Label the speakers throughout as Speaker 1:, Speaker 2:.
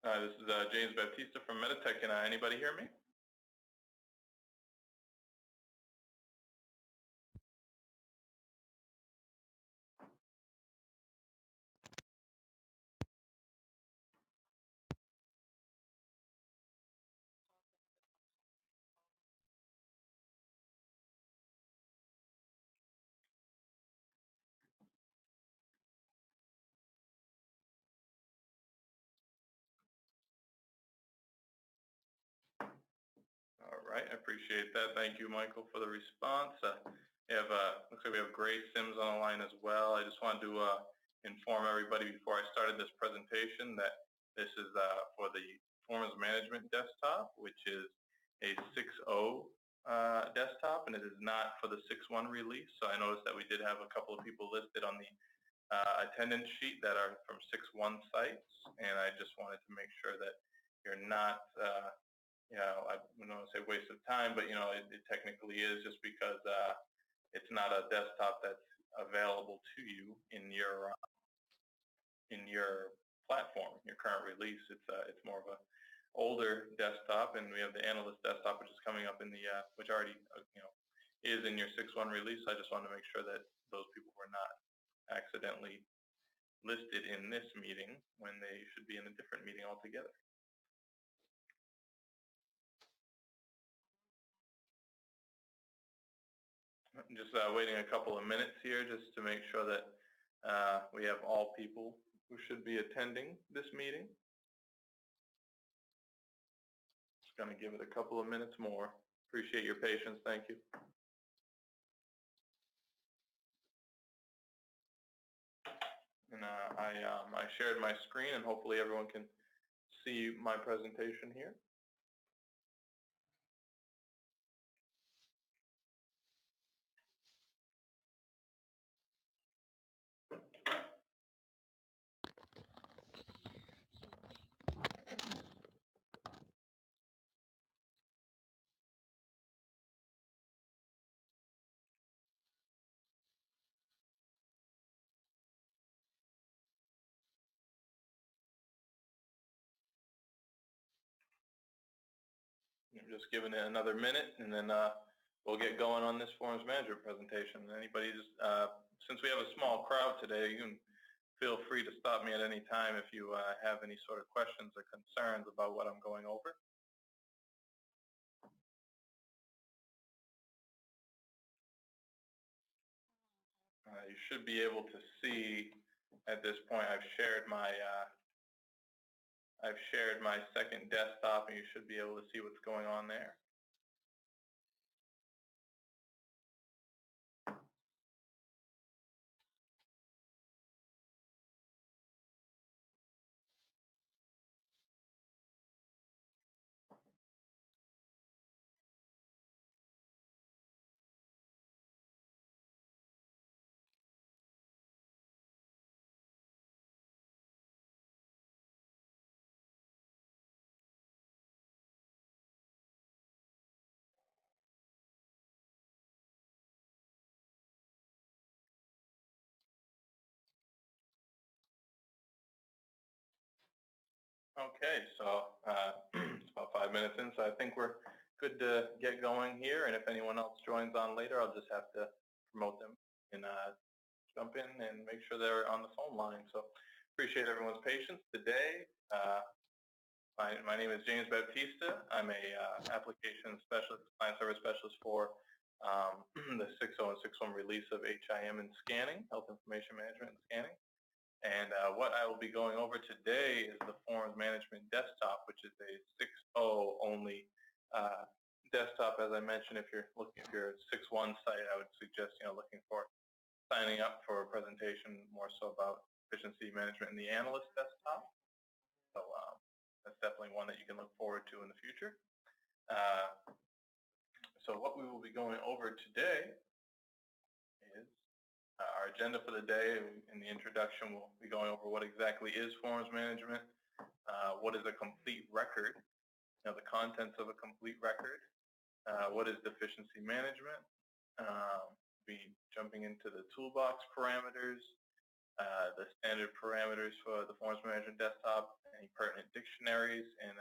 Speaker 1: This is James Baptista from Meditech. Can anybody hear me? All right, I appreciate that. Thank you, Michael, for the response. Looks like we have Gray Sims on the line as well. I just wanted to inform everybody before I started this presentation that this is for the performance management desktop, which is a 6.0 desktop, and it is not for the 6.1 release. So I noticed that we did have a couple of people listed on the attendance sheet that are from 6.1 sites, and I just wanted to make sure that you're not I don't want to say waste of time, but it technically is, just because it's not a desktop that's available to you in your platform, your current release. It's more of a older desktop, and we have the analyst desktop, which is coming up in the which already is in your 6.1 release. I just wanted to make sure that those people were not accidentally listed in this meeting when they should be in a different meeting altogether. I'm just waiting a couple of minutes here just to make sure that we have all people who should be attending this meeting. Just going to give it a couple of minutes more. Appreciate your patience. Thank you. And I shared my screen, and hopefully everyone can see my presentation here. I'm just giving it another minute, and then we'll get going on this Forms Manager presentation. Anybody since we have a small crowd today, you can feel free to stop me at any time if you have any sort of questions or concerns about what I'm going over. You should be able to see at this point I've shared my second desktop, and you should be able to see what's going on there. Okay, so it's about 5 minutes in, so I think we're good to get going here. And if anyone else joins on later, I'll just have to promote them and jump in and make sure they're on the phone line. So appreciate everyone's patience today. My name is James Baptista. I'm a application specialist, client service specialist for the 6.0 and 6.1 release of HIM and scanning, health information management and scanning. And what I will be going over today is the Forms Management Desktop, which is a 6.0 only desktop. As I mentioned, if you're a 6.1 site, I would suggest looking for signing up for a presentation more so about efficiency management in the analyst desktop. So that's definitely one that you can look forward to in the future. So what we will be going over today is our agenda for the day. In the introduction, we'll be going over what exactly is forms management, what is a complete record, the contents of a complete record, what is deficiency management, be jumping into the toolbox parameters, the standard parameters for the forms management desktop, any pertinent dictionaries and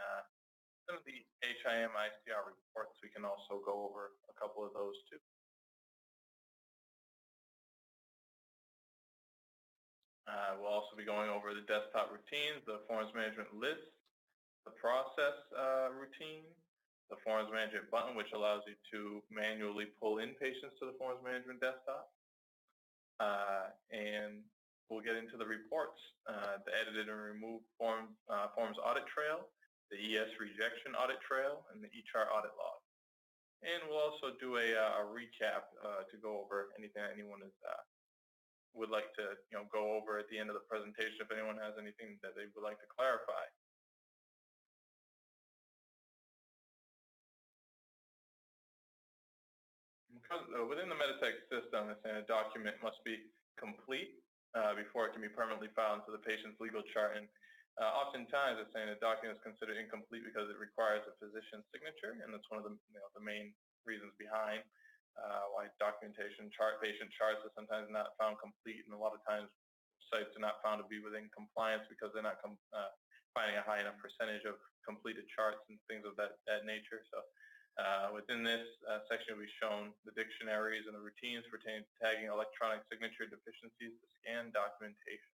Speaker 1: some of the HIM ICR reports. We can also go over a couple of those too. We'll also be going over the desktop routines, the forms management list, the process routine, the forms management button, which allows you to manually pull in patients to the forms management desktop. And we'll get into the reports, the edited and removed forms audit trail, the ES rejection audit trail, and the ECHAR audit log. And we'll also do a recap to go over anything that anyone is would like to go over at the end of the presentation if anyone has anything that they would like to clarify. Because within the Meditech system, a document must be complete before it can be permanently filed into the patient's legal chart. And oftentimes, it's saying a document is considered incomplete because it requires a physician's signature, and that's one of the the main reasons behind why documentation patient charts are sometimes not found complete, and a lot of times sites are not found to be within compliance because they're not finding a high enough percentage of completed charts and things of that nature. So within this section, we've shown the dictionaries and the routines pertaining to tagging electronic signature deficiencies to scan documentation.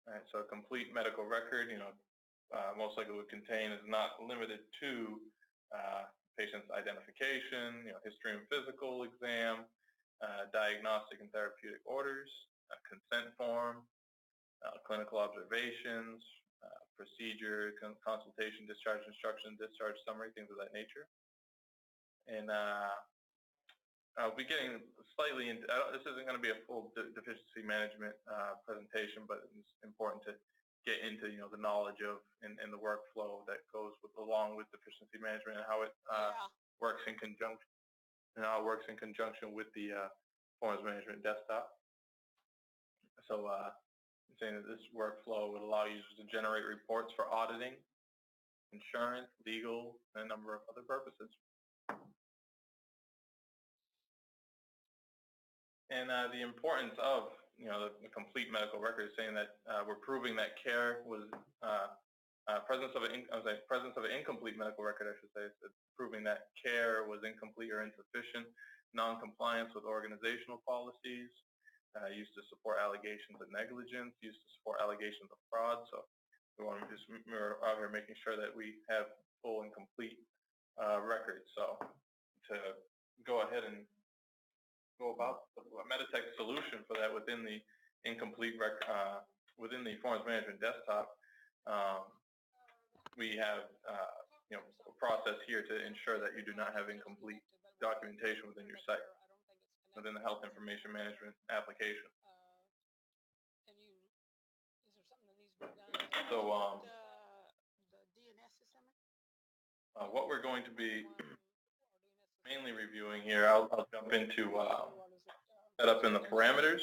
Speaker 1: All right, so a complete medical record, most likely would contain is not limited to patient's identification, history and physical exam, diagnostic and therapeutic orders, consent form, clinical observations, procedure, consultation, discharge instruction, discharge summary, things of that nature. And I'll be getting slightly into, this isn't going to be a full deficiency management presentation, but it's important to get into the knowledge of and the workflow that goes along with deficiency management and how it works in conjunction with the forms management desktop. So I'm saying that this workflow would allow users to generate reports for auditing, insurance, legal, and a number of other purposes. And the importance of the complete medical record is saying that we're proving that care was presence of an incomplete medical record, I should say, so proving that care was incomplete or insufficient, non-compliance with organizational policies, used to support allegations of negligence, used to support allegations of fraud. So we're out here making sure that we have full and complete records. So to go ahead and go about the Meditech solution for that within the incomplete within the forms management desktop, we have a process here to ensure that you do not have incomplete documentation within your site, within the health information management application. So what we're going to be mainly reviewing here, I'll jump into set up in the parameters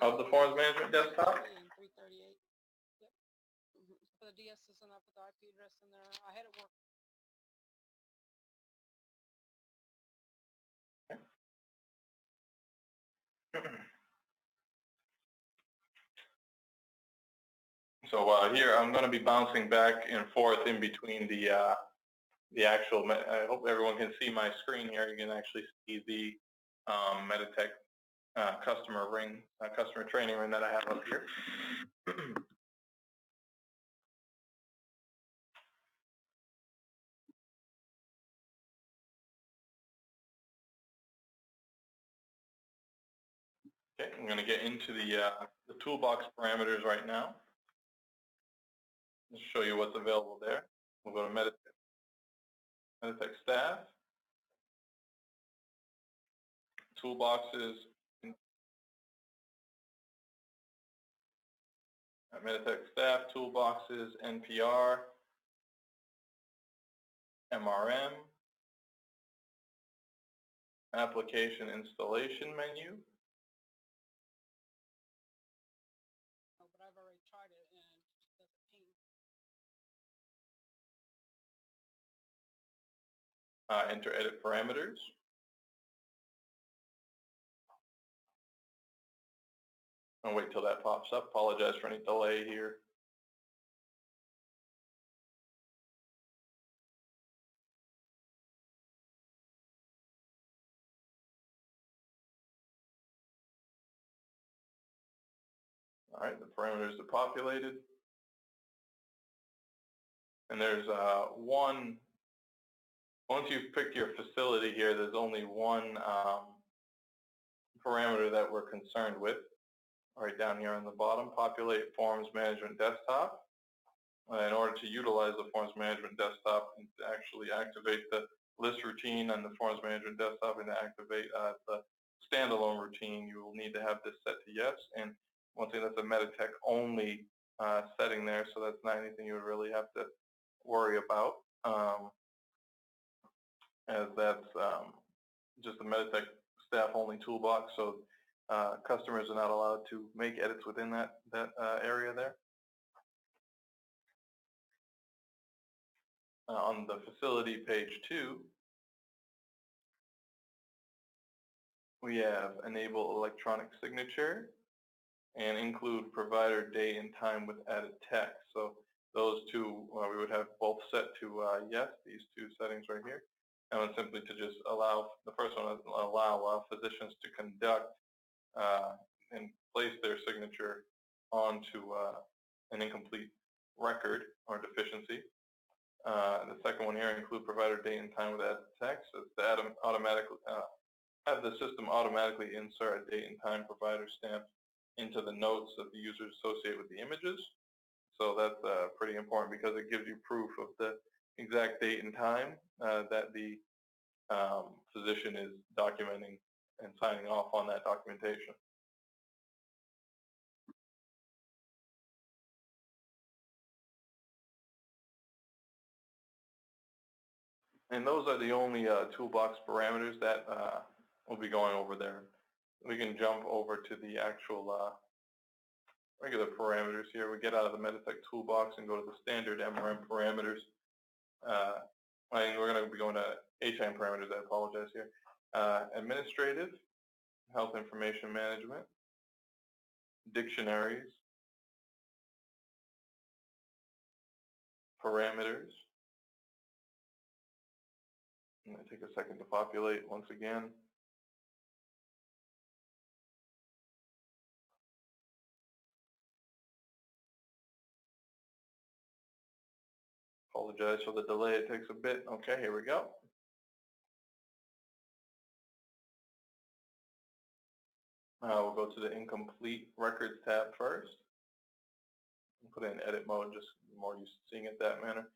Speaker 1: of the forms management desktop. So here I'm going to be bouncing back and forth in between the actual. I hope everyone can see my screen here. You can actually see the Meditech customer training ring that I have up here. Okay, I'm going to get into the toolbox parameters right now. Let's show you what's available there. We'll go to Meditech staff, toolboxes, Meditech staff, toolboxes, NPR, MRM, application installation menu.
Speaker 2: But I've already tried it and it just doesn't ping.
Speaker 1: Enter edit parameters. I'll wait till that pops up. Apologize for any delay here. All right, the parameters are populated. And there's once you've picked your facility here, there's only one parameter that we're concerned with. Right down here on the bottom, populate forms management desktop. In order to utilize the forms management desktop and to actually activate the list routine on the forms management desktop and to activate the standalone routine, you will need to have this set to yes. And once again, that's a Meditech only setting there, so that's not anything you would really have to worry about, as that's just a Meditech staff only toolbox. So customers are not allowed to make edits within that area there. On the facility page 2, we have enable electronic signature and include provider date and time with added text. So those two, we would have both set to yes, these two settings right here. And then simply to just allow, the first one is allow physicians to conduct and place their signature onto an incomplete record or deficiency. The second one here, include provider date and time with added text. It's to automatically have the system automatically insert a date and time provider stamp into the notes that the users associate with the images. So that's pretty important because it gives you proof of the exact date and time that the physician is documenting and signing off on that documentation. And those are the only toolbox parameters that we'll be going over there. We can jump over to the actual regular parameters here. We get out of the Meditech toolbox and go to the standard MRM parameters. And we're going to be going to HIM parameters, I apologize here. Administrative, health information management, dictionaries, parameters. I'm going to take a second to populate once again. Apologize for the delay, it takes a bit. Okay, here we go. We'll go to the incomplete records tab first. Put it in edit mode, just more used to seeing it that manner.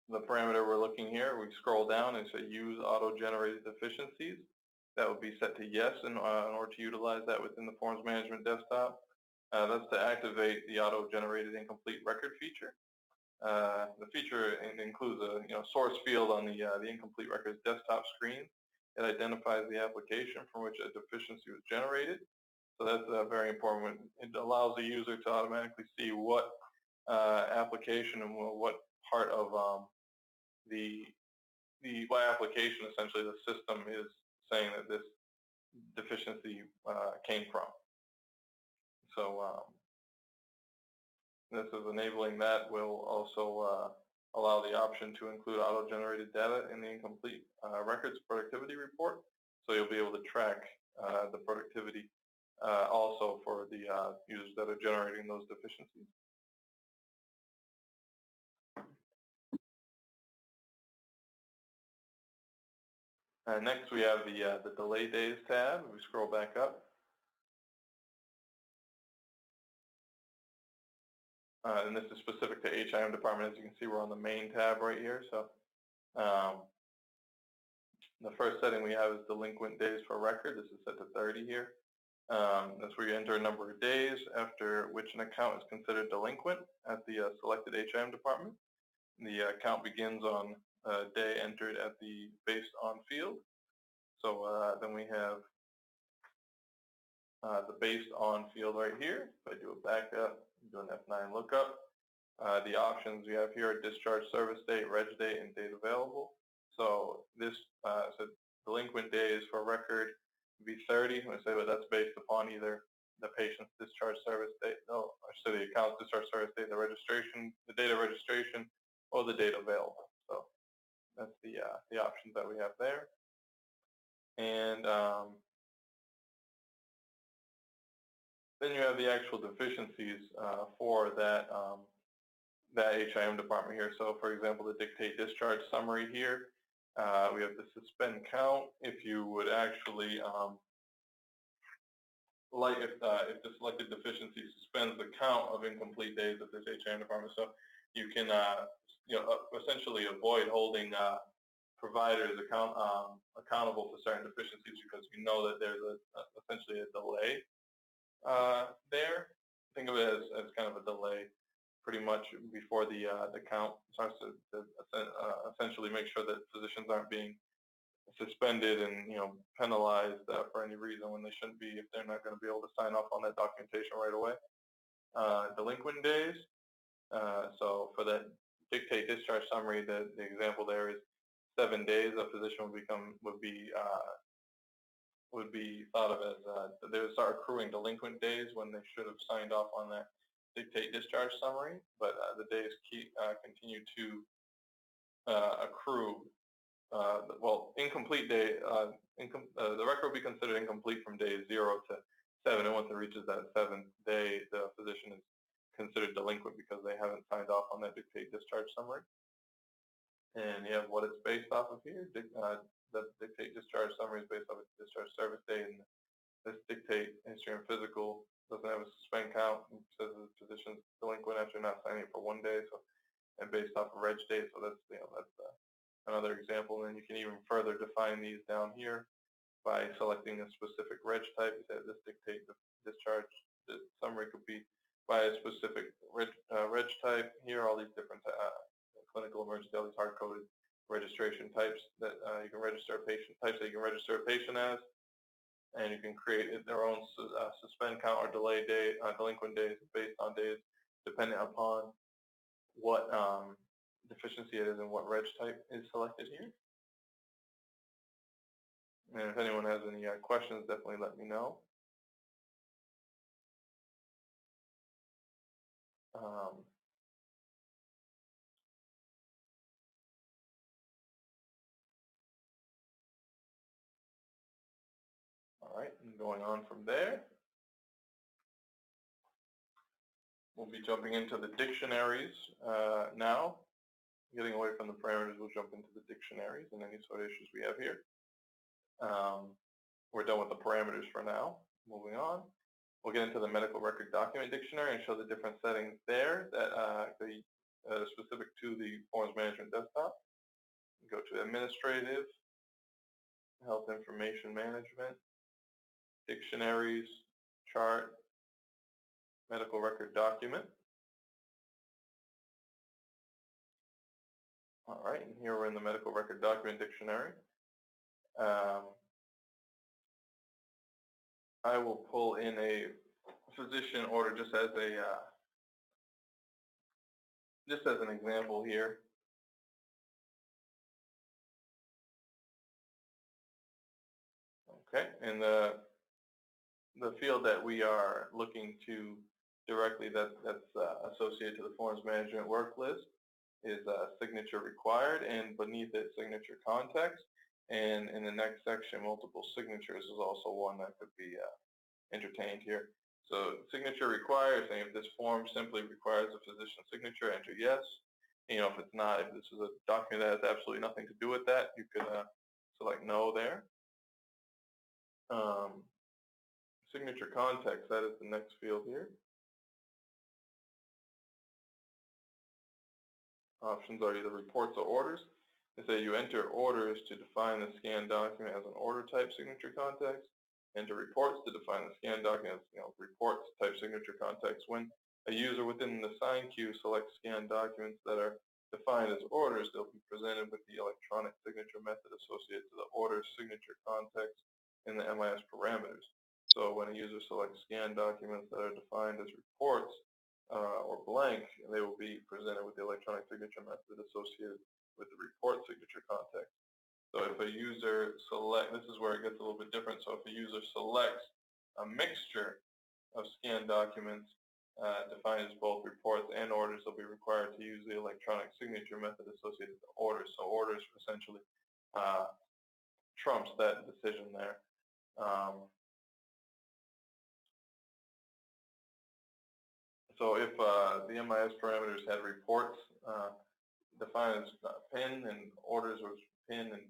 Speaker 1: The parameter we're looking here, we scroll down and say use auto-generated deficiencies. That would be set to yes in order to utilize that within the forms management desktop. That's to activate the auto-generated incomplete record feature. The feature includes a source field on the incomplete records desktop screen. It identifies the application from which a deficiency was generated. So that's very important. It allows the user to automatically see what application and what part of what application essentially the system is saying that this deficiency came from. So this is enabling that will also allow the option to include auto-generated data in the incomplete records productivity report. So you'll be able to track the productivity also for the users that are generating those deficiencies. Next, we have the delay days tab. We scroll back up. And this is specific to HIM department. As you can see, we're on the main tab right here. So the first setting we have is delinquent days per record. This is set to 30 here. That's where you enter a number of days after which an account is considered delinquent at the selected HIM department. The account begins on a day entered at the based on field. So then we have the based on field right here. If I do a backup, do an F9 lookup, the options we have here are discharge service date, reg date, and date available. So this so delinquent days for record would be 30. I say, well, that's based upon either the patient's discharge service date, no, or so the account's discharge service date, the registration, the date of registration, or the date available. So that's the options that we have there. And Then you have the actual deficiencies for that that HIM department here. So, for example, the dictate discharge summary here. We have the suspend count. If you would actually if the selected deficiency suspends the count of incomplete days of this HIM department, so you can essentially avoid holding providers accountable for certain deficiencies because you know that there's essentially a delay there. Think of it as kind of a delay, pretty much before the count starts to essentially make sure that physicians aren't being suspended and penalized for any reason when they shouldn't be if they're not going to be able to sign off on that documentation right away. Delinquent days. So for that dictate discharge summary, the example there is 7 days. A physician would be thought of as they would start accruing delinquent days when they should have signed off on that dictate discharge summary, but the days continue to accrue. Incomplete day. The record will be considered incomplete from day 0 to 7, and once it reaches that 7th day, the physician is considered delinquent because they haven't signed off on that dictate discharge summary. And you have what it's based off of here. The dictate discharge summary is based off of discharge service date, and this dictate history and physical doesn't have a suspend count. It says the physician's delinquent after not signing for 1 day, so and based off of reg date. So that's another example. And then you can even further define these down here by selecting a specific reg type. You say this dictate discharge summary could be by a specific reg type. Here are all these different clinical emergency, all these hard-coded registration types that you can register a patient, types that you can register a patient as, and you can create their own suspend count or delay day, delinquent days based on days, depending upon what deficiency it is and what reg type is selected here. And if anyone has any questions, definitely let me know. All right, and going on from there, we'll be jumping into the dictionaries now. Getting away from the parameters, we'll jump into the dictionaries and any sort of issues we have here. We're done with the parameters for now. Moving on, we'll get into the medical record document dictionary and show the different settings there that specific to the forms management desktop. Go to administrative, health information management, dictionaries, chart, medical record document. All right, and here we're in the medical record document dictionary. I will pull in a physician order just as an example here. Okay, and the field that we are looking to directly that's associated to the forms management work list is signature required, and beneath it, signature context. And in the next section, multiple signatures is also one that could be entertained here. So signature required, saying if this form simply requires a physician's signature, enter yes. If it's not, if this is a document that has absolutely nothing to do with that, you could select no there. Signature context, that is the next field here. Options are either reports or orders. They say you enter orders to define the scanned document as an order type signature context. Enter reports to define the scanned document as reports type signature context. When a user within the sign queue selects scanned documents that are defined as orders, they'll be presented with the electronic signature method associated to the order signature context in the MIS parameters. So when a user selects scanned documents that are defined as reports or blank, they will be presented with the electronic signature method associated with the report signature context. So if a user this is where it gets a little bit different. So if a user selects a mixture of scanned documents defined as both reports and orders, they'll be required to use the electronic signature method associated with orders. So orders essentially trumps that decision there. So if the MIS parameters had reports defined as PIN and orders was PIN and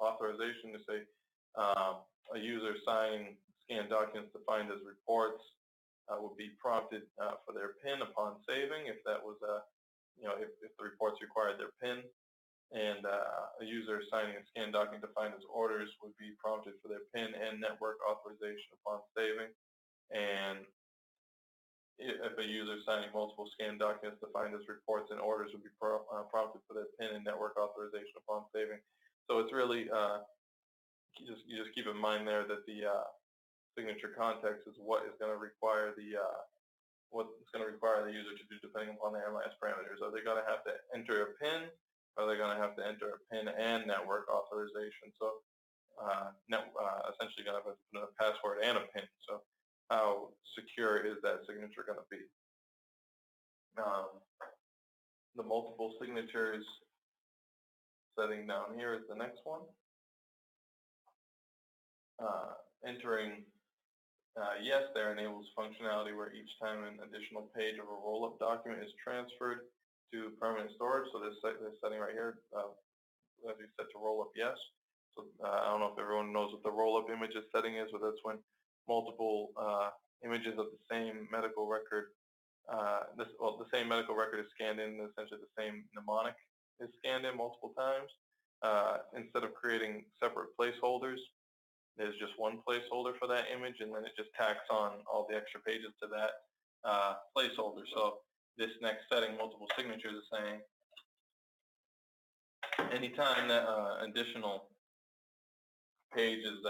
Speaker 1: authorization to say a user signing scanned documents defined as reports would be prompted for their PIN upon saving if that was if the reports required their PIN, and a user signing a scanned document defined as orders would be prompted for their PIN and network authorization upon saving. And if a user signing multiple scanned documents defined as reports and orders would be prompted for their PIN and network authorization upon saving. So it's really you just keep in mind there that the signature context is what is going to require the user to do depending upon their MIS parameters. Are they going to have to enter a PIN? Or are they going to have to enter a PIN and network authorization? So essentially going to have to put in a password and a PIN. So how secure is that signature going to be? The multiple signatures setting down here is the next one. Entering yes there enables functionality where each time an additional page of a roll-up document is transferred to permanent storage. So this setting right here, as we set to roll-up yes. So I don't know if everyone knows what the roll-up images setting is, but that's when multiple images of the same medical record, the same medical record is scanned in, essentially the same mnemonic is scanned in multiple times. Instead of creating separate placeholders, there's just one placeholder for that image, and then it just tacks on all the extra pages to that placeholder. So this next setting, multiple signatures, is saying anytime that additional page is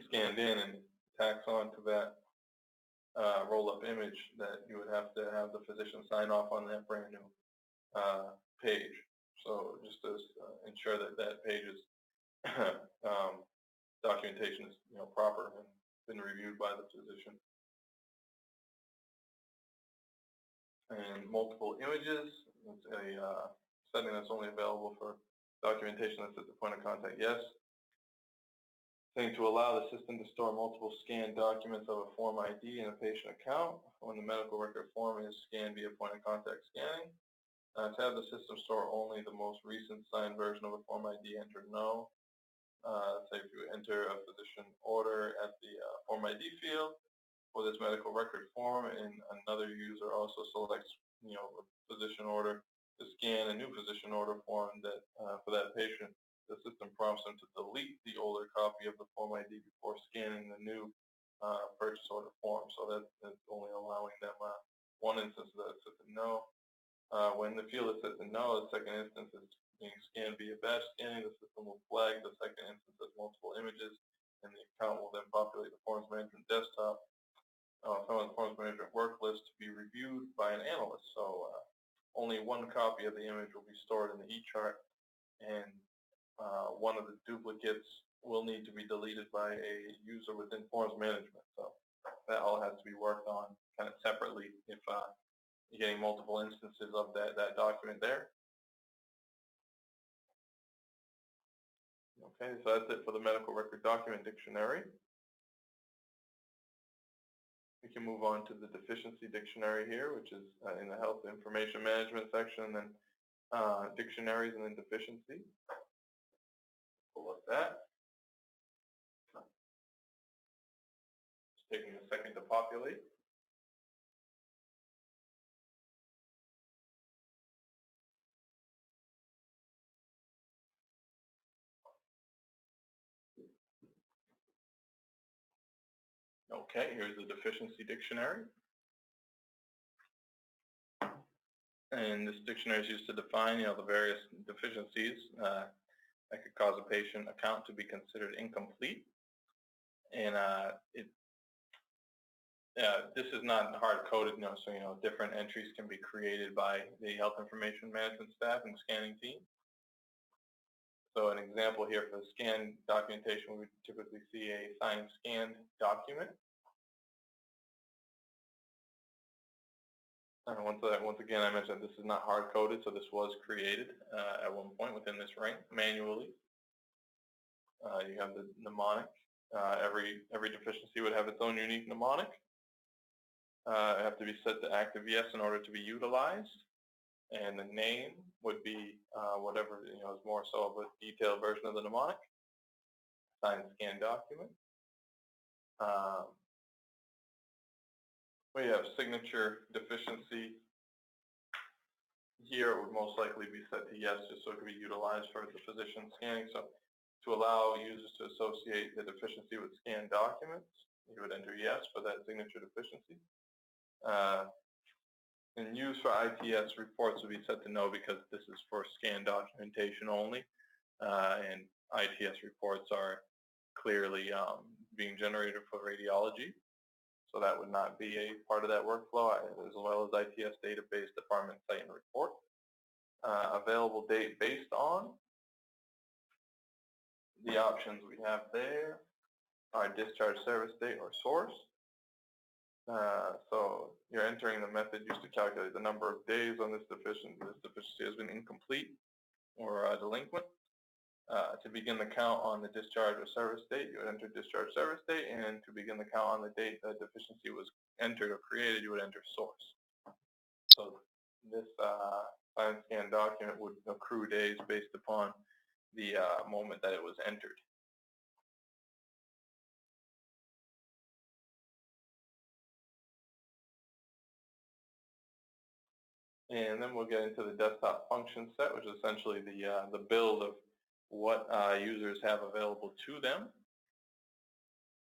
Speaker 1: scanned in and tacks on to that roll-up image, that you would have to have the physician sign off on that brand new page. So just to ensure that that page is documentation is proper and been reviewed by the physician. And multiple images, it's a setting that's only available for documentation that's at the point of contact. Yes. Saying to allow the system to store multiple scanned documents of a form ID in a patient account when the medical record form is scanned via point of contact scanning. To have the system store only the most recent signed version of a form ID, enter no. Say if you enter a physician order at the form ID field for this medical record form, and another user also selects, a physician order to scan a new physician order form that for that patient, the system prompts them to delete the older copy of the form ID before scanning the new purchase order form. So that's only allowing them one instance of that set to no. When the field is set to no, the second instance is being scanned via batch scanning. The system will flag the second instance as multiple images, and the account will then populate the forms management desktop from the forms management work list to be reviewed by an analyst. So only one copy of the image will be stored in the eChart, and one of the duplicates will need to be deleted by a user within forms management. So that all has to be worked on kind of separately if you're getting multiple instances of that document there. Okay, so that's it for the medical record document dictionary. We can move on to the deficiency dictionary here, which is in the health information management section, and then dictionaries and then deficiency. Pull up that. It's taking a second to populate. Okay, here's the deficiency dictionary. And this dictionary is used to define, the various deficiencies that could cause a patient account to be considered incomplete. And this is not hard-coded, so different entries can be created by the health information management staff and scanning team. So an example here for the scan documentation, we would typically see a signed scanned document. Once again, I mentioned this is not hard-coded, so this was created at one point within this rank manually. You have the mnemonic. Every deficiency would have its own unique mnemonic. have to be set to active yes in order to be utilized. And the name would be whatever, is more so of a detailed version of the mnemonic. Signed scan document. We have signature deficiency. Here it would most likely be set to yes, just so it could be utilized for the physician scanning. So to allow users to associate the deficiency with scanned documents, you would enter yes for that signature deficiency. And use for ITS reports would be set to no, because this is for scanned documentation only, and ITS reports are clearly being generated for radiology, so that would not be a part of that workflow, as well as ITS database, department, site, and report. Available date based on the options we have there are discharge service date or source. So you're entering the method used to calculate the number of days on this deficiency. This deficiency has been incomplete or delinquent. To begin the count on the discharge or service date, you would enter discharge service date, and to begin the count on the date that deficiency was entered or created, you would enter source. So this signed scan document would accrue days based upon the moment that it was entered. And then we'll get into the desktop function set, which is essentially the build of what users have available to them.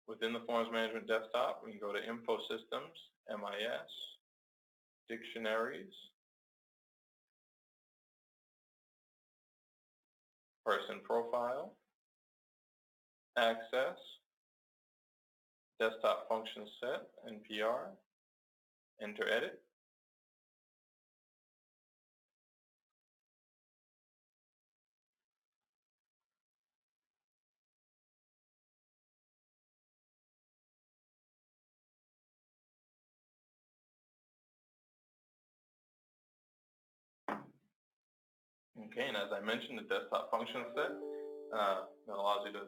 Speaker 1: Within the Forms Management desktop, we can go to Info Systems, MIS, Dictionaries, Person Profile, Access, Desktop Function Set, NPR, Enter Edit. Okay, and as I mentioned, the desktop function set that allows you to,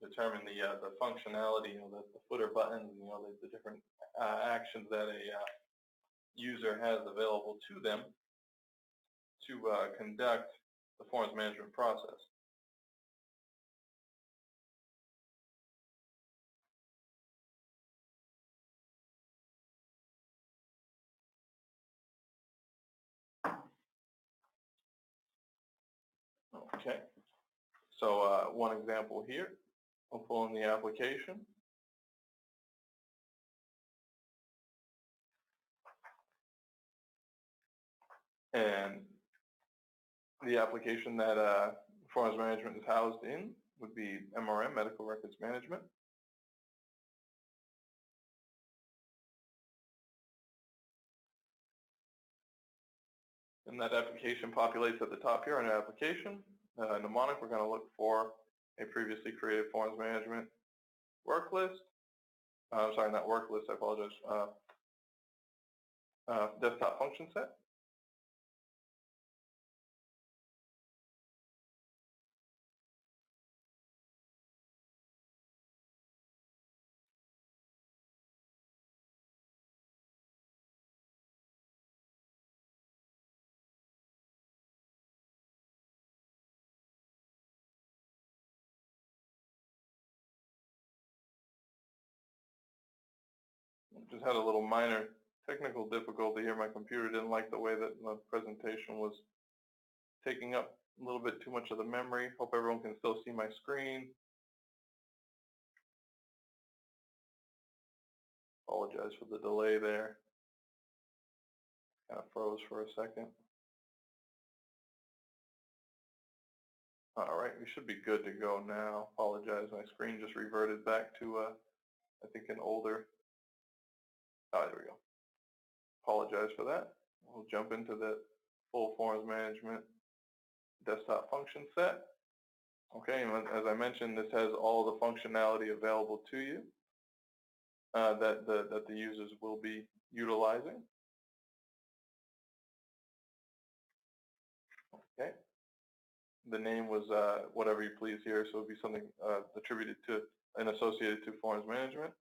Speaker 1: determine the functionality, the footer buttons, the different actions that a user has available to them to conduct the forms management process. Okay, so one example here, we'll pull in the application. And the application that forms management is housed in would be MRM, Medical Records Management. And that application populates at the top here on the application. Mnemonic, we're going to look for a previously created forms management work list. Sorry, not work list, I apologize. Desktop function set. Just had a little minor technical difficulty here. My computer didn't like the way that the presentation was taking up a little bit too much of the memory. Hope everyone can still see my screen. Apologize for the delay there. Kind of froze for a second. All right, we should be good to go now. Apologize, my screen just reverted back to, I think, an older. Oh, there we go. Apologize for that. We'll jump into the full forms management desktop function set. Okay, and as I mentioned, this has all the functionality available to you that the users will be utilizing. Okay. The name was whatever you please here, so it would be something attributed to and associated to forms management.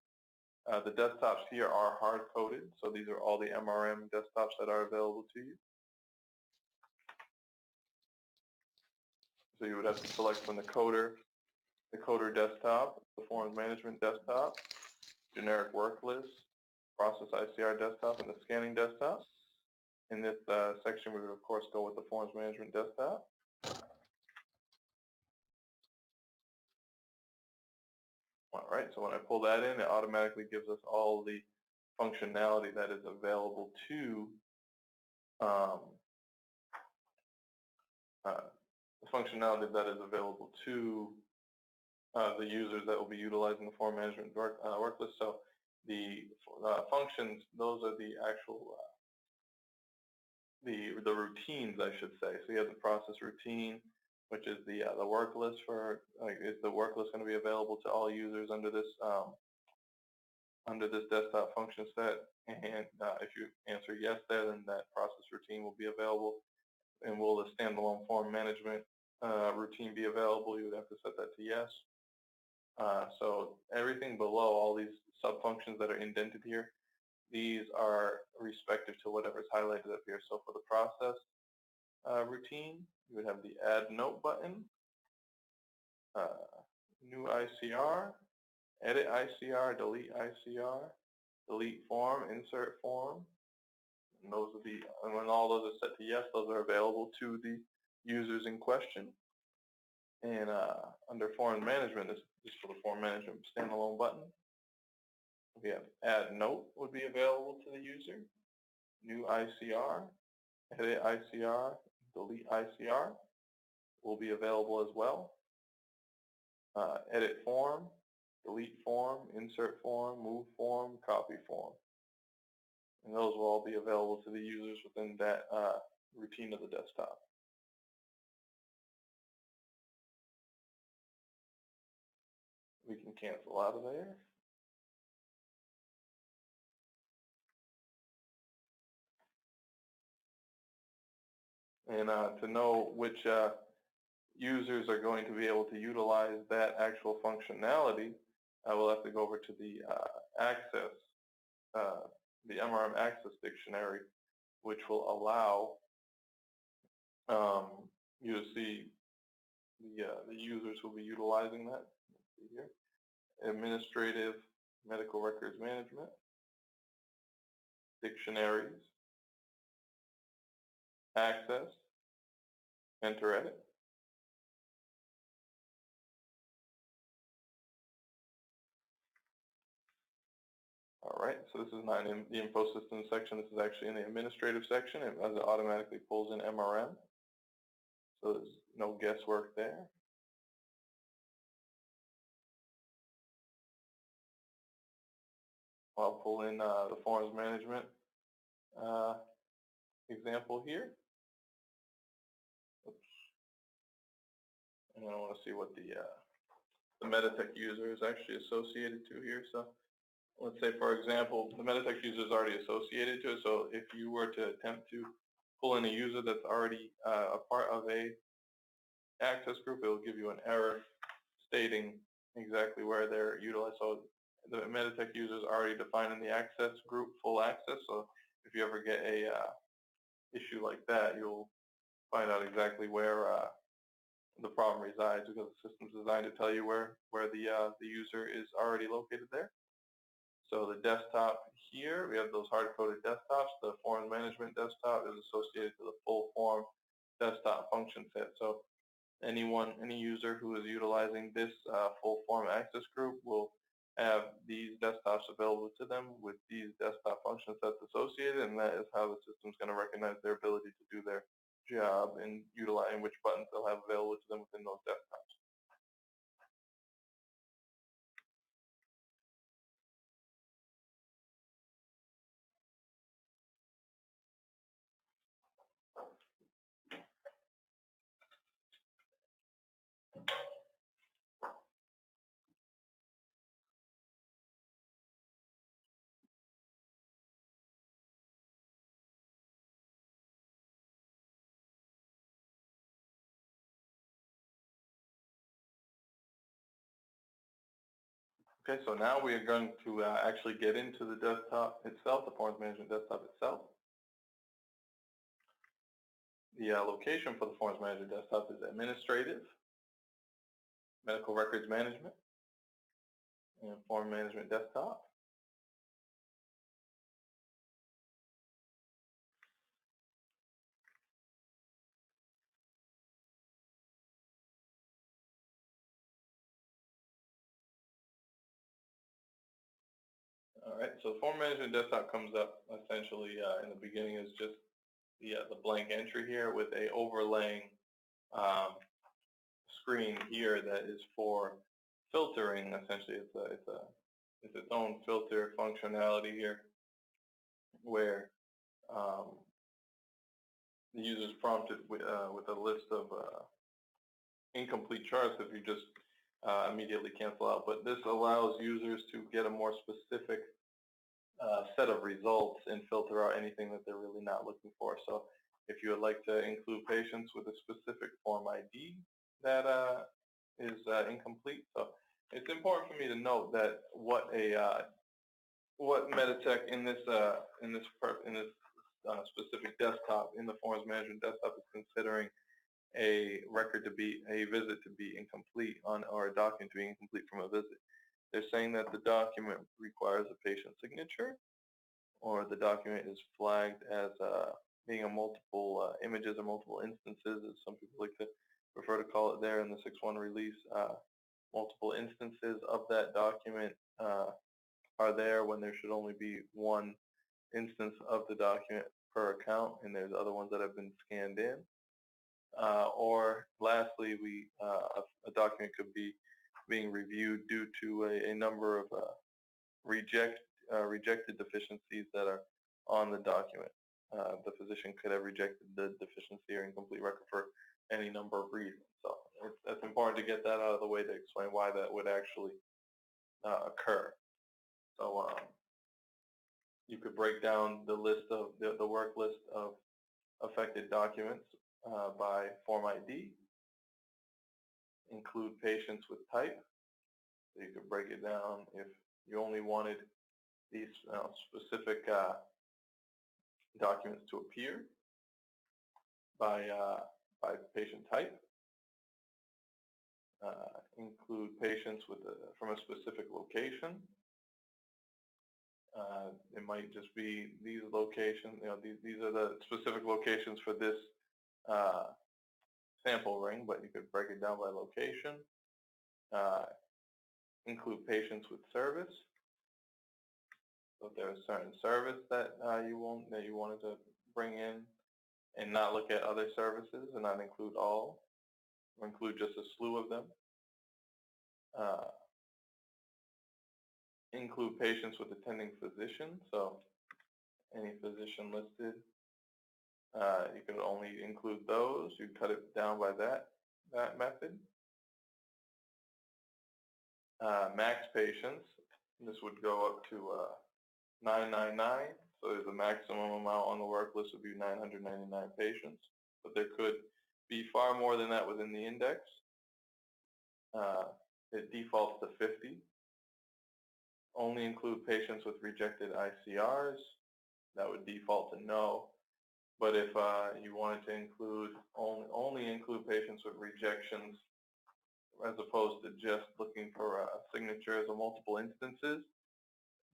Speaker 1: The desktops here are hard-coded, so these are all the MRM desktops that are available to you. So you would have to select from the coder desktop, the forms management desktop, generic work list, process ICR desktop, and the scanning desktop. In this section, we would of course go with the forms management desktop. All right, so when I pull that in, it automatically gives us all the functionality that is available to the users that will be utilizing the form management work list. So the functions, those are the actual the routines, I should say. So you have the process routine, which is the work list for, is the work list going to be available to all users under this desktop function set? And if you answer yes there, then that process routine will be available. And will the standalone form management routine be available? You would have to set that to yes. So everything below, all these sub-functions that are indented here, these are respective to whatever's highlighted up here. So for the process routine, you would have the add note button, new ICR, edit ICR, delete ICR, delete form, insert form. And those will be, and when all those are set to yes, those are available to the users in question. And under form management, this is for the form management standalone button. We have add note would be available to the user, new ICR, edit ICR, delete ICR will be available as well. Edit form, delete form, insert form, move form, copy form. And those will all be available to the users within that routine of the desktop. We can cancel out of there. And to know which users are going to be able to utilize that actual functionality, I will have to go over to the the MRM access dictionary, which will allow you to see the users who will be utilizing that. Let's see here. Administrative medical records management, dictionaries, access, enter edit. All right, so this is not in the info systems section. This is actually in the administrative section, as it automatically pulls in MRM. So there's no guesswork there. I'll pull in the forms management example here. Oops. And I want to see what the Meditech user is actually associated to here. So let's say, for example, the Meditech user is already associated to it. So if you were to attempt to pull in a user that's already a part of a access group, it will give you an error stating exactly where they're utilized. So the Meditech user is already defined in the access group, full access. So if you ever get a issue like that, you'll find out exactly where the problem resides, because the system's designed to tell you where the user is already located there. So the desktop here, we have those hard-coded desktops. The form management desktop is associated to the full form desktop function set. So any user who is utilizing this full form access group will have these desktops available to them with these desktop function sets associated, and that is how the system's going to recognize their ability to do their job and utilizing which buttons they'll have available to them within those desktops. Okay, so now we are going to actually get into the desktop itself, the forms management desktop itself. The location for the forms management desktop is administrative, medical records management, and form management desktop. All right, so form management desktop comes up essentially in the beginning is just the blank entry here with a overlaying um, screen here that is for filtering. Essentially, it's its own filter functionality here where the user is prompted with a list of incomplete charts if you just immediately cancel out. But this allows users to get a more specific set of results and filter out anything that they're really not looking for. So if you would like to include patients with a specific form ID that is incomplete. So it's important for me to note that what Meditech in this specific desktop, in the forms management desktop, is considering a visit to be incomplete or a document to be incomplete from a visit. They're saying that the document requires a patient signature, or the document is flagged as being a multiple images or multiple instances, as some people like to prefer to call it there in the 6.1 release. Multiple instances of that document are there when there should only be one instance of the document per account, and there's other ones that have been scanned in. Or lastly, a document could be being reviewed due to a number of rejected deficiencies that are on the document. The physician could have rejected the deficiency or incomplete record for any number of reasons. So it's important to get that out of the way to explain why that would actually occur. So you could break down the list of the work list of affected documents by form ID, include patients with type. So you could break it down if you only wanted these specific documents to appear by patient type. Include patients from a specific location. It might just be these locations. These are the specific locations for this sample ring, but you could break it down by location. Include patients with service. So if there's a certain service that you wanted to bring in and not look at other services and not include all, or include just a slew of them. Include patients with attending physicians. So any physician listed, you can only include those. You cut it down by that method. Max patients, this would go up to 999. So there's a maximum amount on the work list would be 999 patients, but there could be far more than that within the index. It defaults to 50. Only include patients with rejected ICRs. That would default to no. But if you wanted to include only include patients with rejections, as opposed to just looking for signatures or multiple instances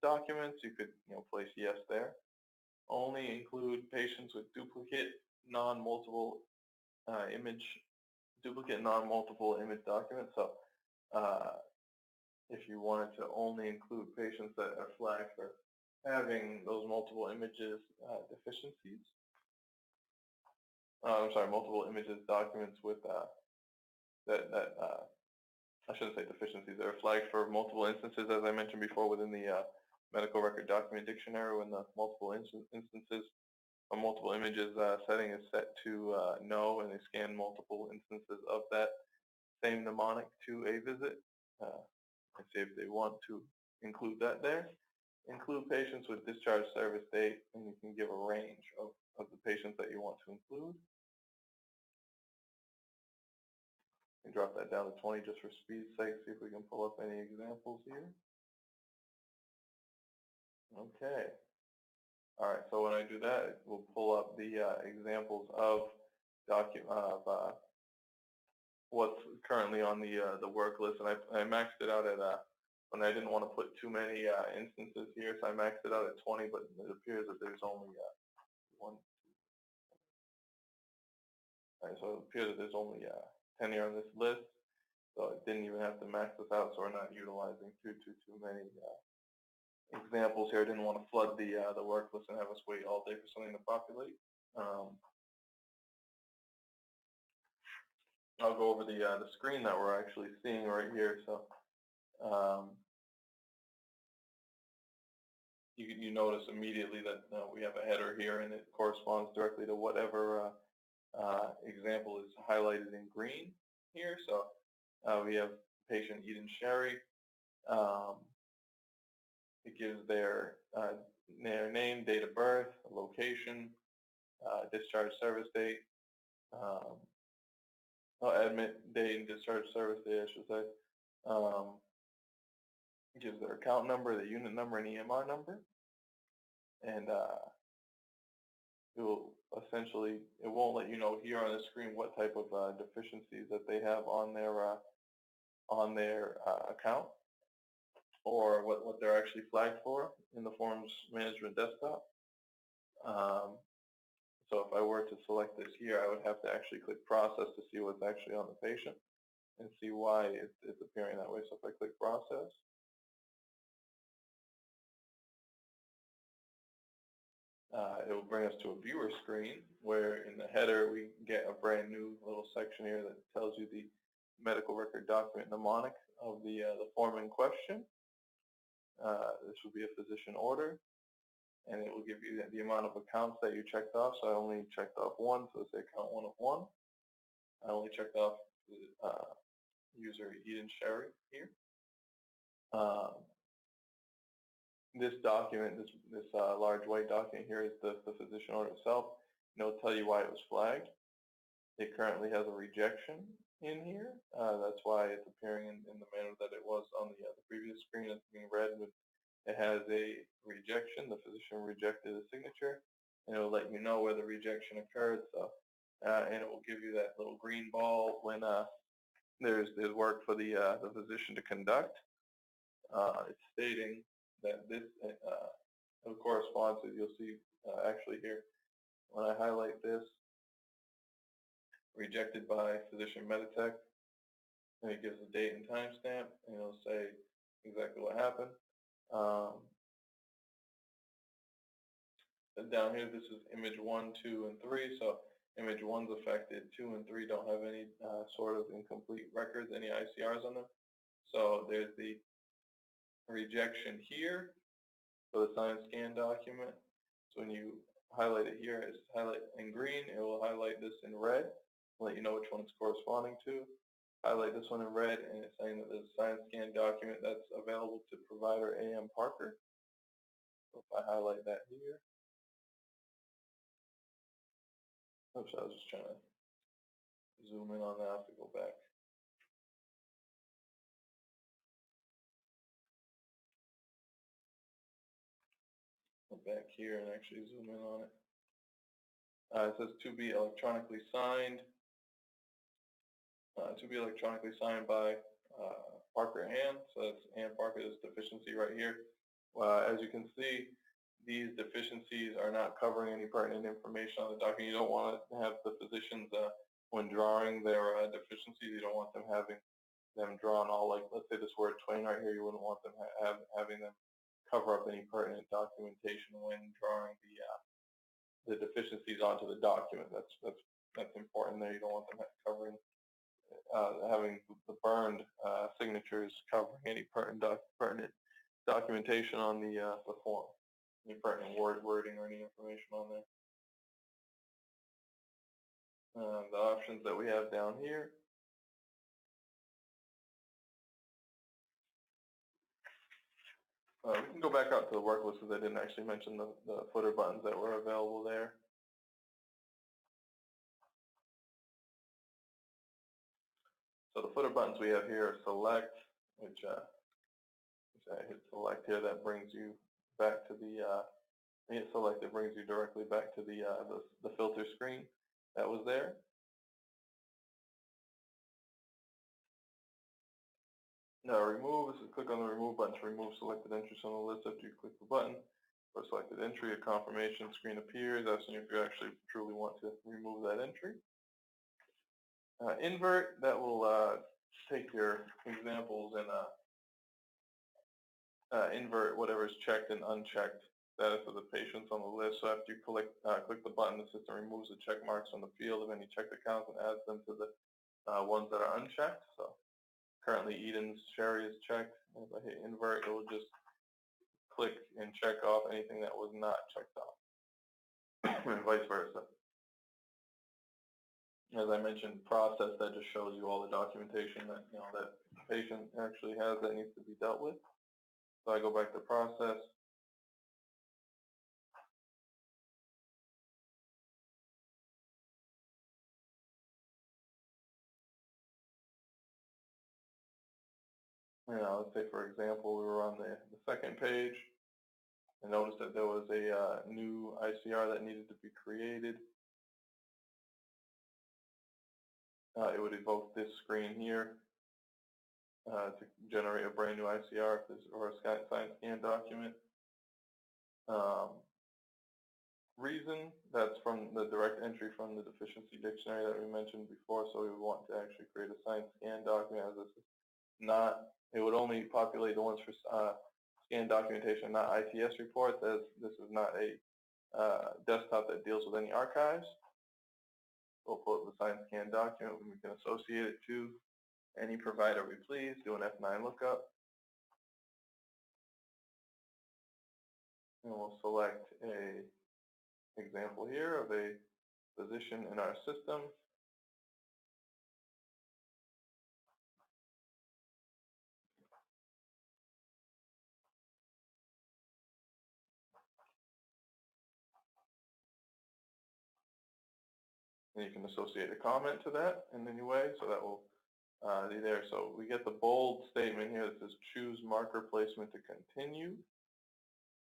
Speaker 1: documents, you could place yes there. Only include patients with duplicate non-multiple image documents. So if you wanted to only include patients that are flagged for having those multiple images deficiencies, multiple images documents with I shouldn't say deficiencies, they're flagged for multiple instances, as I mentioned before, within the medical record document dictionary, when the multiple instances or multiple images setting is set to no, and they scan multiple instances of that same mnemonic to a visit. And see if they want to include that there. Include patients with discharge service date, and you can give a range of the patients that you want to include. And drop that down to 20 just for speed's sake, see if we can pull up any examples here. Okay. All right. So when I do that, it will pull up the examples of what's currently on the work list, and I maxed it out at when I didn't want to put too many instances here, so I maxed it out at 20. But it appears that there's only one. All right. So it appears that there's only 10 here on this list. So I didn't even have to max this out, so we're not utilizing too many examples here. I didn't want to flood the work list and have us wait all day for something to populate. I'll go over the screen that we're actually seeing right here. So you notice immediately that we have a header here, and it corresponds directly to whatever example is highlighted in green here. So we have patient Eden Sherry. It gives their name, date of birth, location, discharge service date, admit date and discharge service date, I should say. It gives their account number, the unit number, and EMR number. And it will essentially, it won't let you know here on the screen what type of deficiencies that they have on their account, or what they're actually flagged for in the forms management desktop. So if I were to select this here, I would have to actually click process to see what's actually on the patient and see why it's appearing that way. So if I click process, it will bring us to a viewer screen where in the header we get a brand new little section here that tells you the medical record document mnemonic of the form in question. This will be a physician order, and it will give you the amount of accounts that you checked off. So I only checked off one, so let's say account 1 of 1. I only checked off user Eden Sherry here. This document, this large white document here is the physician order itself, and it'll tell you why it was flagged. It currently has a rejection in here. That's why it's appearing in the manner that it was on the previous screen. It's being read with, it has a rejection. The physician rejected a signature, and it will let you know where the rejection occurred. So, and it will give you that little green ball when there's work for the physician to conduct. It's stating that this corresponds to, you'll see actually here, when I highlight this, rejected by physician Meditech, and it gives the date and timestamp, and it'll say exactly what happened. And down here, this is image 1, 2, and 3. So image 1's affected, 2 and 3 don't have any sort of incomplete records, any ICRs on them. So there's the rejection here for the signed scan document. So when you highlight it here, it's highlight in green. It will highlight this in red, let you know which one it's corresponding to. Highlight this one in red, and it's saying that there's a signed scan document that's available to provider AM Parker. So if I highlight that here, oops, I was just trying to zoom in on that. I have to go back. Go back here and actually zoom in on it. It says to be electronically signed. To be electronically signed by Parker Ann. So that's Ann Parker, this deficiency right here. As you can see, these deficiencies are not covering any pertinent information on the document. You don't want to have the physicians, when drawing their deficiencies, you don't want them having them drawn all, like, let's say this word twain right here, you wouldn't want them having them cover up any pertinent documentation when drawing the deficiencies onto the document. That's important there. You don't want them covering having the burned signatures covering any pertinent documentation on the form, any pertinent wording or any information on there. The options that we have down here. We can go back out to the work list because I didn't actually mention the footer buttons that were available there. So the footer buttons we have here are select, which I hit select here, that brings you back to the when you hit select, it brings you directly back to the filter screen that was there. Now remove, this is click on the remove button to remove selected entries on the list. After you click the button for a selected entry, a confirmation screen appears asking if you actually truly want to remove that entry. Invert, that will take your examples and invert whatever's checked and unchecked status of the patients on the list. So after you click the button, the system removes the check marks on the field of any checked accounts and adds them to the ones that are unchecked. So currently Eden's Sherry is checked. If I hit invert, it will just click and check off anything that was not checked off, and vice versa. As I mentioned, process, that just shows you all the documentation that that patient actually has that needs to be dealt with. So I go back to process. Let's say, for example, we were on the second page and noticed that there was a new ICR that needed to be created. It would evoke this screen here to generate a brand new ICR or a signed scan document. Reason, that's from the direct entry from the deficiency dictionary that we mentioned before, so we would want to actually create a signed scan document, as this is not, it would only populate the ones for scan documentation, not ITS reports, as this is not a desktop that deals with any archives. We'll pull up the signed scan document, and we can associate it to any provider we please, do an F9 lookup, and we'll select a example here of a physician in our system. And you can associate a comment to that in any way, so that will be there. So we get the bold statement here that says choose marker placement to continue.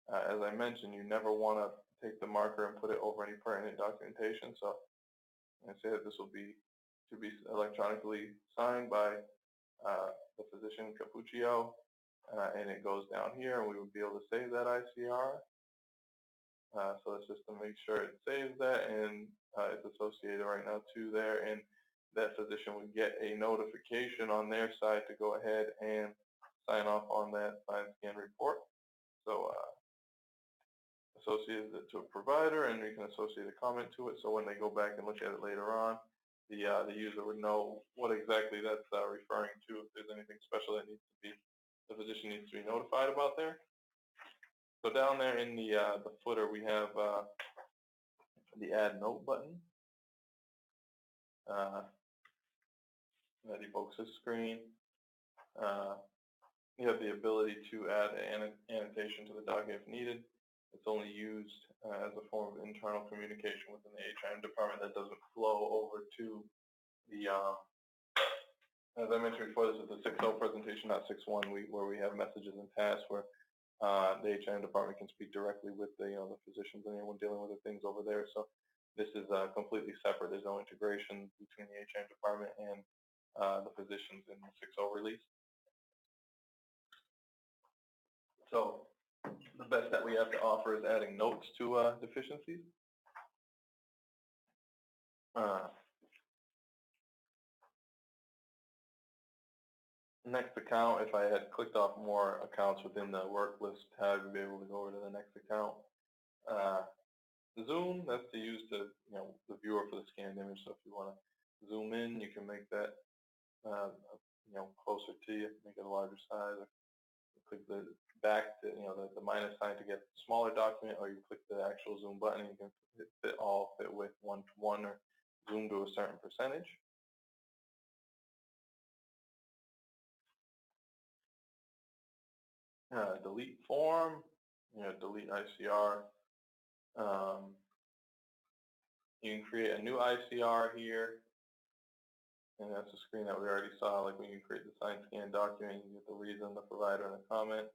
Speaker 1: As I mentioned, you never want to take the marker and put it over any pertinent documentation. So I say that this will be to be electronically signed by the physician Capuccio, and it goes down here, and we would be able to save that ICR. So the system makes sure it saves that, and it's associated right now to there, and that physician would get a notification on their side to go ahead and sign off on that signed scan report. So associate it to a provider, and we can associate a comment to it, so when they go back and look at it later on, the user would know what exactly that's referring to, if there's anything special that needs to be, the physician needs to be notified about there. So down there in the footer, we have the add note button. That evokes this screen. You have the ability to add an annotation to the document if needed. It's only used as a form of internal communication within the HIM department that doesn't flow over to the, as I mentioned before, this is the 6.0 presentation, not 6.1, where we have messages and tasks where the HIM department can speak directly with the, the physicians and anyone dealing with the things over there. So this is completely separate. There's no integration between the HIM department and the physicians in the 6.0 release. So the best that we have to offer is adding notes to deficiencies. Next account, if I had clicked off more accounts within the work list tab, you'd be able to go over to the next account. Zoom, that's to use the viewer for the scanned image. So if you want to zoom in, you can make that closer to you, make it a larger size. Or click the back to the minus sign to get a smaller document, or you click the actual zoom button and you can fit with 1:1 or zoom to a certain percentage. Delete form, delete ICR. You can create a new ICR here, and that's a screen that we already saw, like when you create the signed scan document, you get the reason, the provider, and the comment.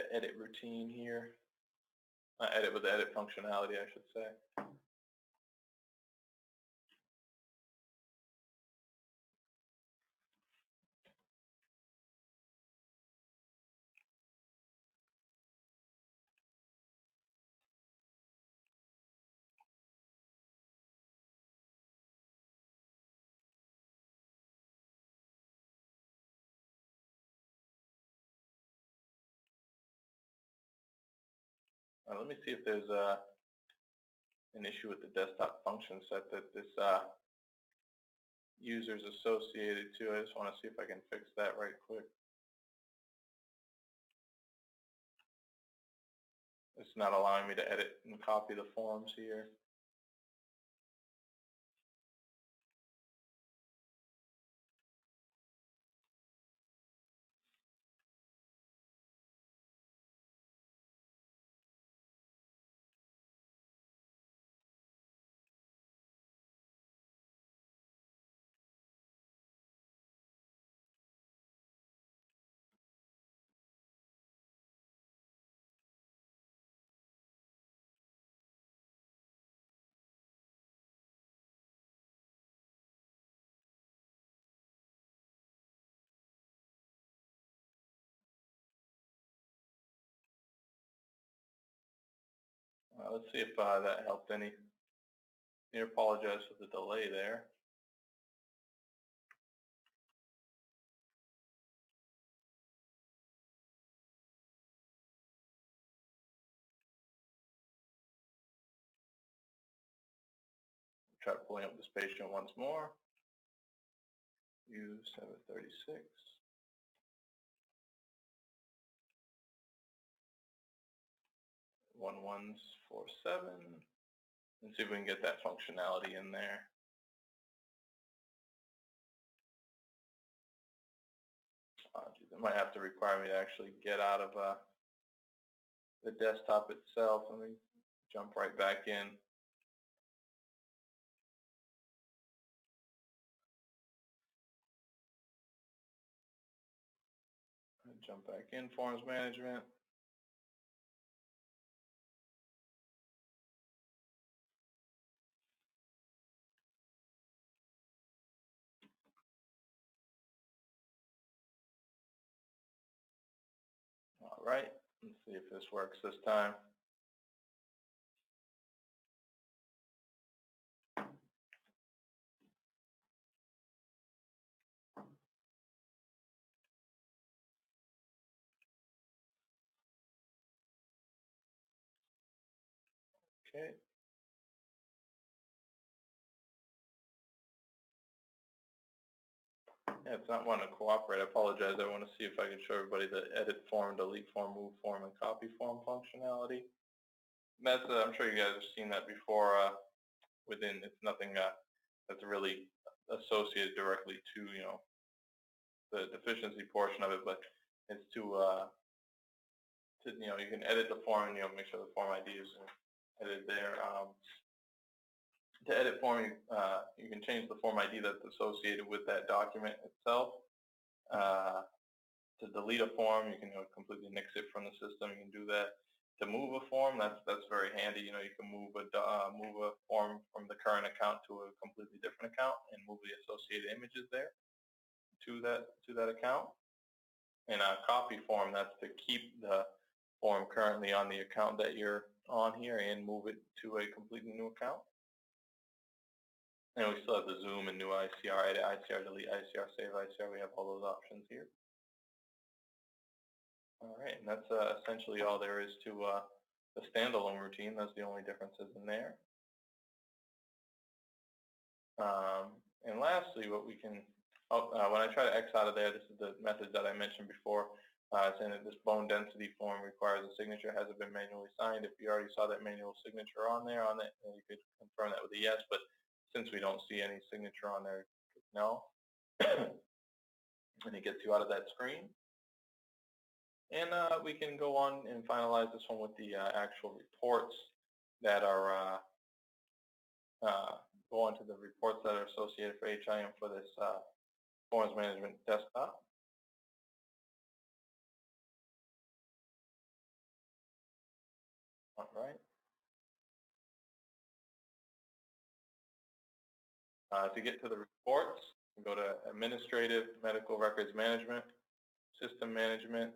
Speaker 1: the edit routine here. Edit with the edit functionality, I should say. Let me see if there's an issue with the desktop function set that this user is associated to. I just want to see if I can fix that right quick. It's not allowing me to edit and copy the forms here. Let's see if that helped any. I apologize for the delay there. Try pulling up this patient once more. U736. 1147. And see if we can get that functionality in there. It might have to require me to actually get out of the desktop itself. Let me jump right back in. Jump back in, forms management. All right, let's see if this works this time. Okay. Yeah, it's not wanting to cooperate. I apologize. I want to see if I can show everybody the edit form, delete form, move form, and copy form functionality. That's I'm sure you guys have seen that before. It's nothing that's really associated directly to the deficiency portion of it, but it's to you can edit the form and make sure the form ID is edited there. To edit form, you can change the form ID that's associated with that document itself. To delete a form, you can completely nix it from the system. You can do that. To move a form, that's very handy. You can move a form from the current account to a completely different account and move the associated images there to that account. And a copy form, that's to keep the form currently on the account that you're on here and move it to a completely new account. And we still have the zoom and new ICR, edit ICR, delete ICR, save ICR. We have all those options here. All right, and that's essentially all there is to the standalone routine. That's the only differences in there. And lastly, what we can, when I try to X out of there, this is the method that I mentioned before. Saying that this bone density form requires a signature, hasn't been manually signed. If you already saw that manual signature on there, you could confirm that with a yes. But since we don't see any signature on there, no. And it gets you out of that screen. And we can go on and finalize this one with the actual reports that are go on to the reports that are associated for HIM for this forms management desktop. To get to the reports, go to Administrative Medical Records Management, System Management,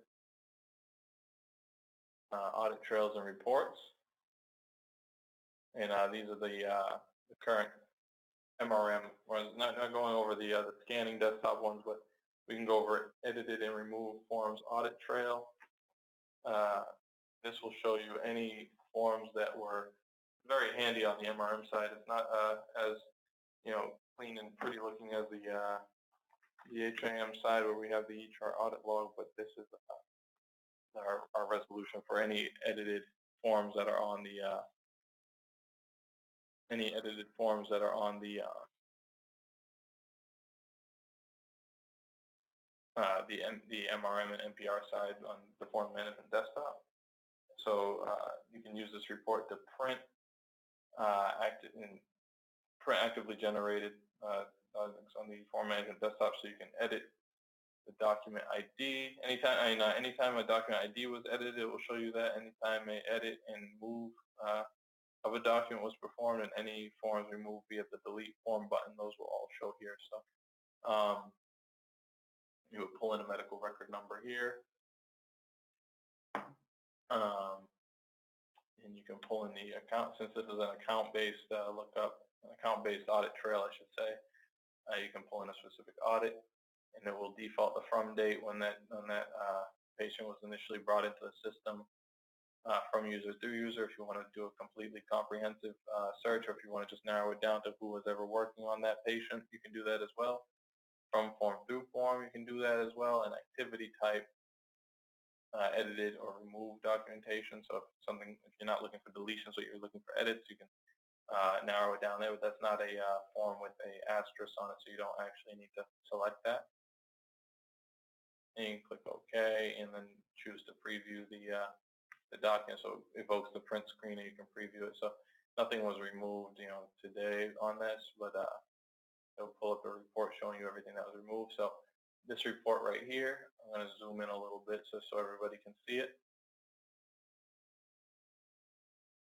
Speaker 1: Audit Trails and Reports. And these are the current MRM ones. Not going over the scanning desktop ones, but we can go over edited and remove forms audit trail. This will show you any forms that were very handy on the MRM side. It's not as clean and pretty looking as the HIM side where we have the eChart audit log, but this is our resolution for any edited forms that are on the the MRM and NPR side on the form management desktop. So you can use this report to print actively generated documents on the form management desktop, so you can edit the document ID. Anytime a document ID was edited, it will show you that. Anytime a edit and move of a document was performed, and any forms removed via the delete form button, those will all show here. So you would pull in a medical record number here, and you can pull in the account. Since this is an account-based lookup, an account-based audit trail, I should say, you can pull in a specific audit, and it will default the from date when that patient was initially brought into the system, from user through user. If you want to do a completely comprehensive search, or if you want to just narrow it down to who was ever working on that patient, you can do that as well. From form through form, you can do that as well. And activity type, edited or removed documentation. So if you're not looking for deletions, but you're looking for edits, you can narrow it down there. But that's not a form with a asterisk on it, so you don't actually need to select that. And you can click OK, and then choose to preview the document. So it evokes the print screen, and you can preview it. So nothing was removed, today on this, but it'll pull up a report showing you everything that was removed. So this report right here, I'm going to zoom in a little bit so everybody can see it.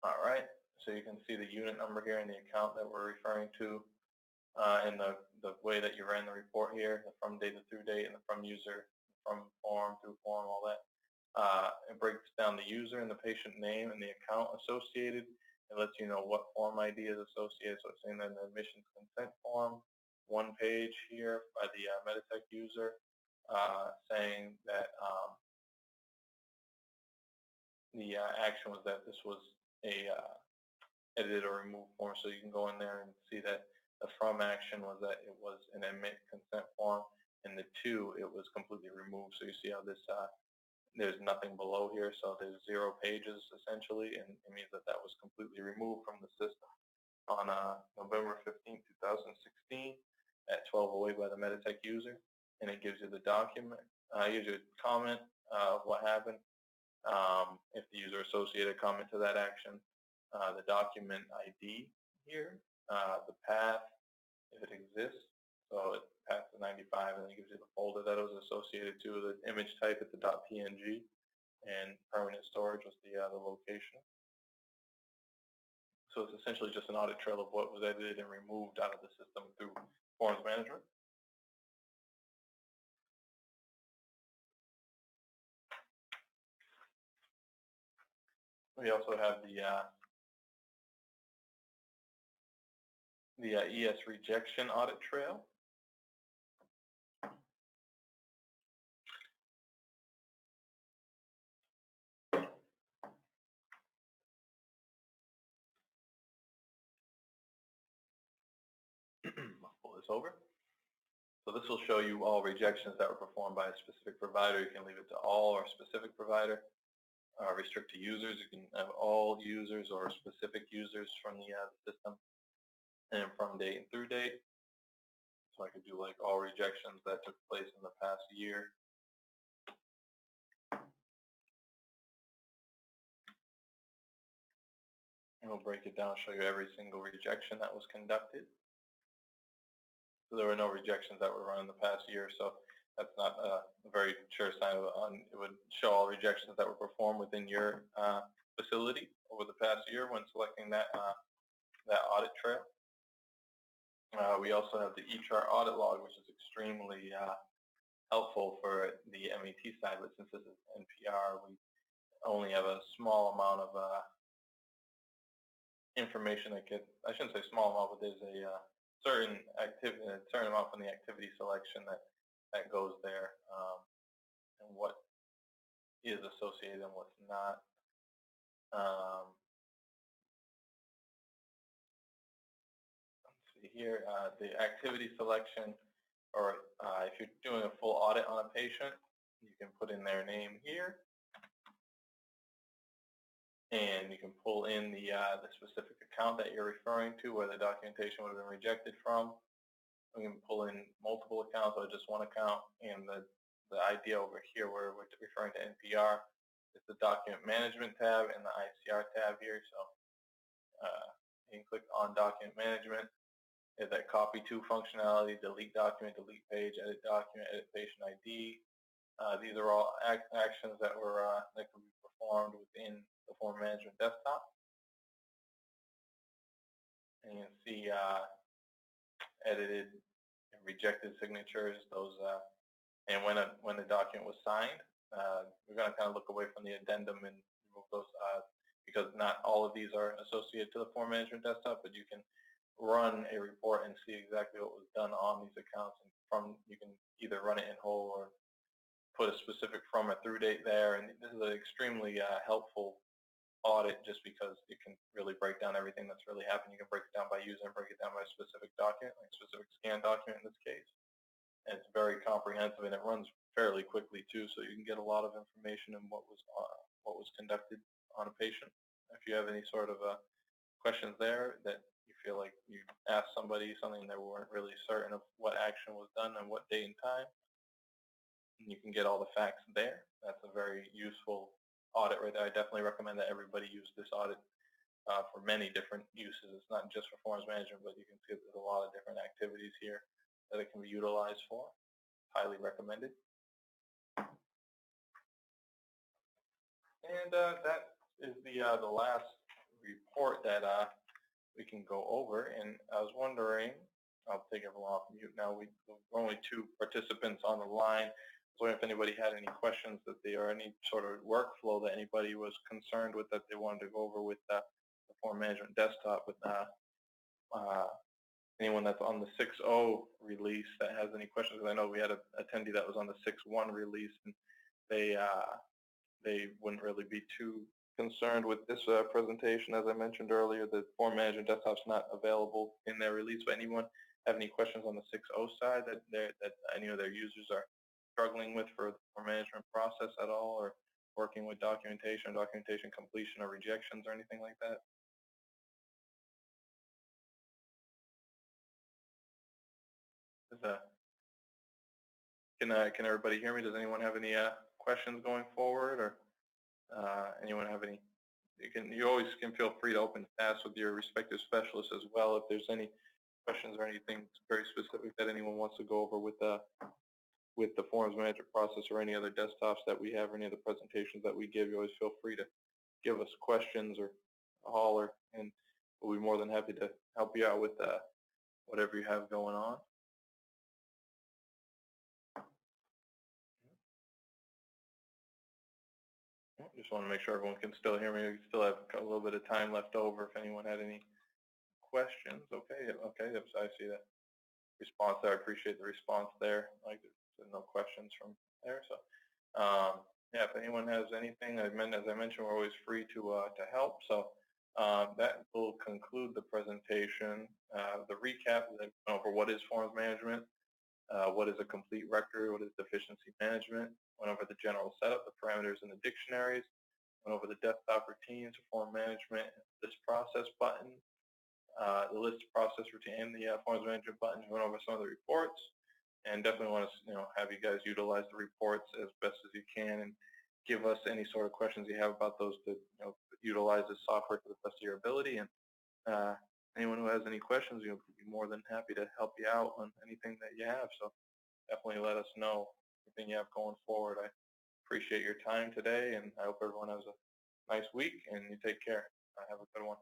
Speaker 1: All right, so you can see the unit number here and the account that we're referring to, and the way that you ran the report here, the from date to through date, and the from user, from form through form, all that. It breaks down the user and the patient name and the account associated. It lets you know what form ID is associated. So it's saying that an admissions consent form, one page here by the Meditech user, saying that the action was that this was a edited or removed form. So you can go in there and see that the from action was that it was an admit consent form, and the to, it was completely removed. So you see how this there's nothing below here, so there's 0 pages essentially, and it means that that was completely removed from the system on November 15, 2016 at 12:08 by the Meditech user. And it gives you the document, gives you a comment of what happened, if the user associated a comment to that action, the document ID here, the path, if it exists. So it passed the 95, and it gives you the folder that it was associated to, the image type at the .png, and permanent storage was the location. So it's essentially just an audit trail of what was edited and removed out of the system through forms management. We also have the ES rejection audit trail. I'll pull this over. So this will show you all rejections that were performed by a specific provider. You can leave it to all or specific provider. Restrict to users. You can have all users or specific users from the system, and from date and through date. So I could do like all rejections that took place in the past year. And we'll break it down, show you every single rejection that was conducted. So there were no rejections that were run in the past year, so that's not a very sure sign of it would show all rejections that were performed within your facility over the past year when selecting that that audit trail. We also have the e-chart audit log, which is extremely helpful for the MET side, but since this is NPR, we only have a small amount of information that I shouldn't say small amount, but there's a certain amount from the activity selection that goes there, and what is associated and what's not. Let's see here, the activity selection, or if you're doing a full audit on a patient, you can put in their name here, and you can pull in the specific account that you're referring to, where the documentation would have been rejected from. We can pull in multiple accounts or just one account, and the idea over here where we're referring to NPR is the document management tab and the ICR tab here. So you can click on document management. There's that copy to functionality, delete document, delete page, edit document, edit patient ID. These are all actions that can be performed within the form management desktop. And you can see edited and rejected signatures. Those and when the document was signed, we're going to kind of look away from the addendum and remove those because not all of these are associated to the form management desktop, but you can run a report and see exactly what was done on these accounts, and you can either run it in whole or put a specific from or through date there. And this is an extremely helpful audit, just because it can really break down everything that's really happened. You can break it down by user and break it down by a specific document, like a specific scan document in this case. And it's very comprehensive, and it runs fairly quickly too, so you can get a lot of information on what was conducted on a patient. If you have any sort of questions there that you feel like you asked somebody something they weren't really certain of what action was done and what date and time, you can get all the facts there. That's a very useful audit right there. I definitely recommend that everybody use this audit for many different uses. It's not just for forms management, but you can see there's a lot of different activities here that it can be utilized for. Highly recommended. And that is the last report that we can go over. And I was wondering, I'll take everyone off mute now. We're only 2 participants on the line. I was wondering if anybody had any questions or any sort of workflow that anybody was concerned with that they wanted to go over with the form management desktop. With anyone that's on the 6.0 release that has any questions, because I know we had an attendee that was on the 6.1 release, and they wouldn't really be too concerned with this presentation. As I mentioned earlier, the form management desktop's not available in their release. But anyone have any questions on the 6.0 side that any of their users are struggling with for the form management process at all, or working with documentation completion or rejections or anything like that? Can everybody hear me? Does anyone have any questions going forward, or anyone have any? You always can feel free to open tasks with your respective specialists as well if there's any questions or anything very specific that anyone wants to go over with the forms management process or any other desktops that we have or any other presentations that we give. You always feel free to give us questions or holler, and we'll be more than happy to help you out with whatever you have going on. Just want to make sure everyone can still hear me. We still have a little bit of time left over if anyone had any questions. Okay, yep, so I see that response there. I appreciate the response there. Like, there's no questions from there. So, yeah, if anyone has anything, as I mentioned, we're always free to help. So that will conclude the presentation. The recap over what is forms management, what is a complete record, what is deficiency management, went over the general setup, the parameters and the dictionaries, went over the desktop routines, form management, list process button, the list process routine, and the forms management button. Went over some of the reports, and definitely want to have you guys utilize the reports as best as you can, and give us any sort of questions you have about those to utilize the software to the best of your ability. And anyone who has any questions, we'll be more than happy to help you out on anything that you have. So definitely let us know anything you have going forward. I appreciate your time today, and I hope everyone has a nice week, and you take care. Have a good one.